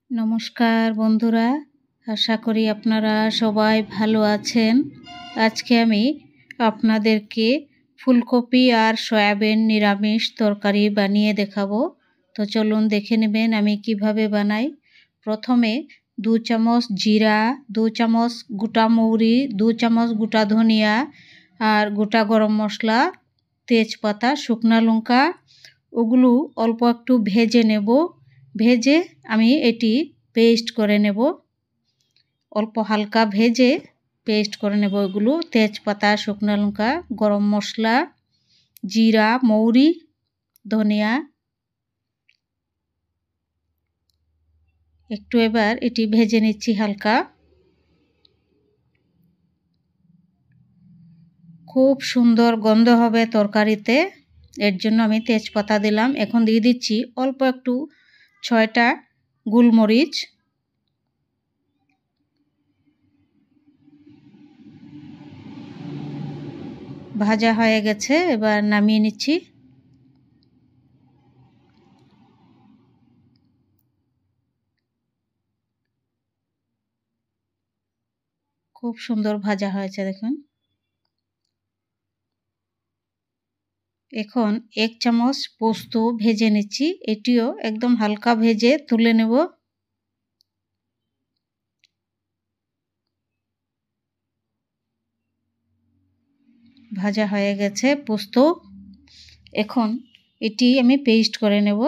নমস্কার বন্ধুরা, আশা করি আপনারা সবাই ভালো আছেন। আজকে আমি আপনাদেরকে ফুলকপি আর সয়াবিন নিরামিষ তরকারি বানিয়ে দেখাবো। তো চলুন দেখে নেবেন আমি কিভাবে বানাই। প্রথমে 2 চামচ জিরা, 2 চামচ গোটা মৌরি, 2 চামচ গোটা ধনিয়া আর গোটা গরম মশলা, তেজপাতা, শুকনা লঙ্কা ওগুলো অল্প একটু ভেজে নেব। ভেজে আমি এটি পেস্ট করে নেব। অল্প হালকা ভেজে পেস্ট করে নেব এগুলো। তেজপাতা, শুকনো লঙ্কা, গরম মশলা, জিরা, মৌরি, ধনিয়া। একটু এবার এটি ভেজে নিচ্ছি হালকা। খুব সুন্দর গন্ধ হবে তরকারিতে, এর জন্য আমি তেজপাতা দিলাম। এখন দিয়ে দিচ্ছি অল্প একটু 6টা গোলমরিচ। ভাজা হয়ে গেছে, এবার নামিয়ে নিচ্ছি। খুব সুন্দর ভাজা হয়েছে দেখুন। এখন 1 চামচ পোস্ত ভেজে নিচ্ছি, এটিও একদম হালকা ভেজে তুলে নেব। ভাজা হয়ে গেছে পোস্ত, এখন এটি আমি পেস্ট করে নেব।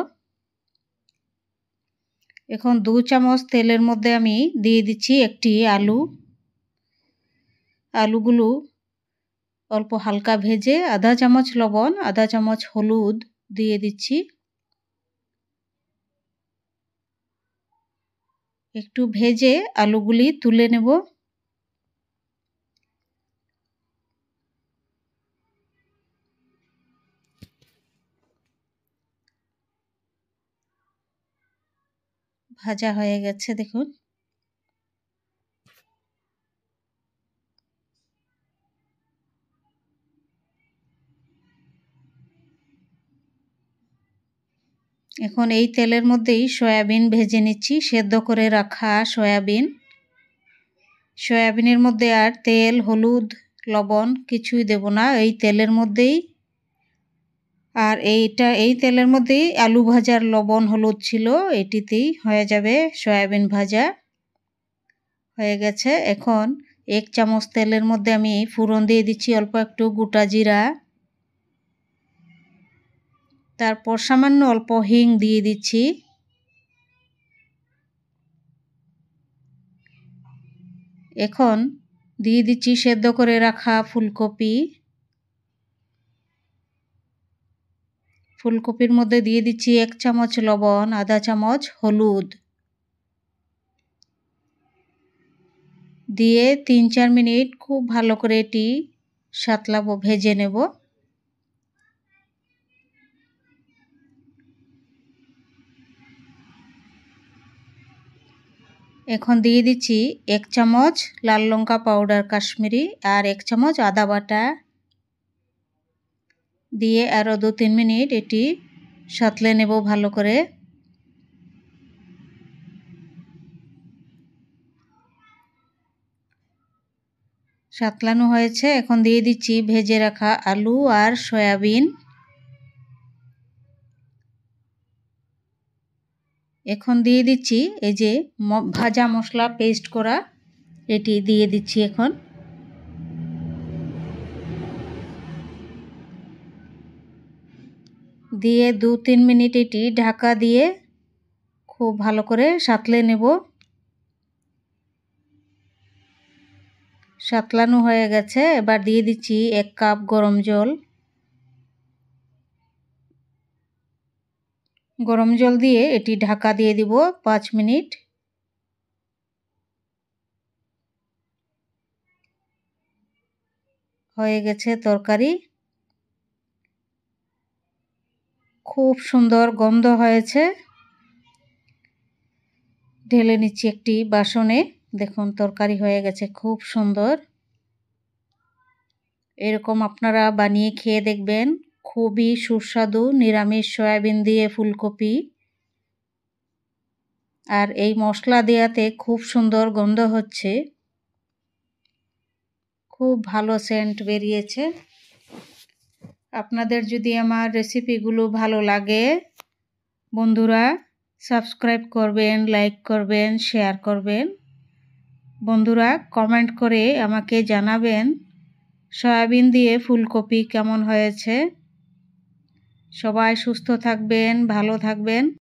এখন 2 চামচ তেলের মধ্যে আমি দিয়ে দিচ্ছি একটি আলু। আলুগুলো অল্প হালকা ভেজে আধা চামচ লবণ, আধা চামচ হলুদ দিয়ে দিচ্ছি। একটু ভেজে আলুগুলি তুলে নেব। ভাজা হয়ে গেছে দেখুন। এখন এই তেলের মধ্যেই সয়াবিন ভেজে নিচ্ছি, সেদ্ধ করে রাখা সয়াবিন। সয়াবিনের মধ্যে আর তেল, হলুদ, লবণ কিছুই দেব না, এই তেলের মধ্যেই। আর এই তেলের মধ্যেই আলু ভাজার লবণ হলুদ ছিল, এটিতেই হয়ে যাবে সয়াবিন ভাজা। হয়ে গেছে। এখন 1 চামচ তেলের মধ্যে আমি ফোড়ন দিয়ে দিচ্ছি অল্প একটু গোটা জিরা, তারপর সামান্য অল্প হিং দিয়ে দিচ্ছি। এখন দিয়ে দিচ্ছি সেদ্ধ করে রাখা ফুলকপি। ফুলকপির মধ্যে দিয়ে দিচ্ছি 1 চামচ লবণ, আধা চামচ হলুদ দিয়ে 3-4 মিনিট খুব ভালো করে এটি সাতলাবো, ভেজে নেব। এখন দিয়ে দিচ্ছি 1 চামচ লাল লঙ্কা পাউডার কাশ্মীরি আর 1 চামচ আদা বাটা দিয়ে আরও 2-3 মিনিট এটি সাঁতলে নেব ভালো করে। সাঁতলানো হয়েছে, এখন দিয়ে দিচ্ছি ভেজে রাখা আলু আর সয়াবিন। এখন দিয়ে দিচ্ছি এই যে ভাজা মশলা পেস্ট করা, এটি দিয়ে দিচ্ছি। এখন দিয়ে 2-3 মিনিট এটি ঢাকা দিয়ে খুব ভালো করে সাঁতলে নেব। সাঁতলানো হয়ে গেছে, এবার দিয়ে দিচ্ছি 1 কাপ গরম জল। গরম জল দিয়ে এটি ঢাকা দিয়ে দিব 5 মিনিট। হয়ে গেছে তরকারি, খুব সুন্দর গন্ধ হয়েছে। ঢেলে নিচ্ছি একটি বাসনে। দেখুন তরকারি হয়ে গেছে খুব সুন্দর। এরকম আপনারা বানিয়ে খেয়ে দেখবেন, খুবই সুস্বাদু নিরামিষ সয়াবিন দিয়ে ফুলকপি। আর এই মশলা দেওয়াতে খুব সুন্দর গন্ধ হচ্ছে, খুব ভালো সেন্ট বেরিয়েছে। আপনাদের যদি আমার রেসিপিগুলো ভালো লাগে বন্ধুরা সাবস্ক্রাইব করবেন, লাইক করবেন, শেয়ার করবেন। বন্ধুরা কমেন্ট করে আমাকে জানাবেন সয়াবিন দিয়ে ফুলকপি কেমন হয়েছে। সবাই সুস্থ থাকবেন, ভালো থাকবেন।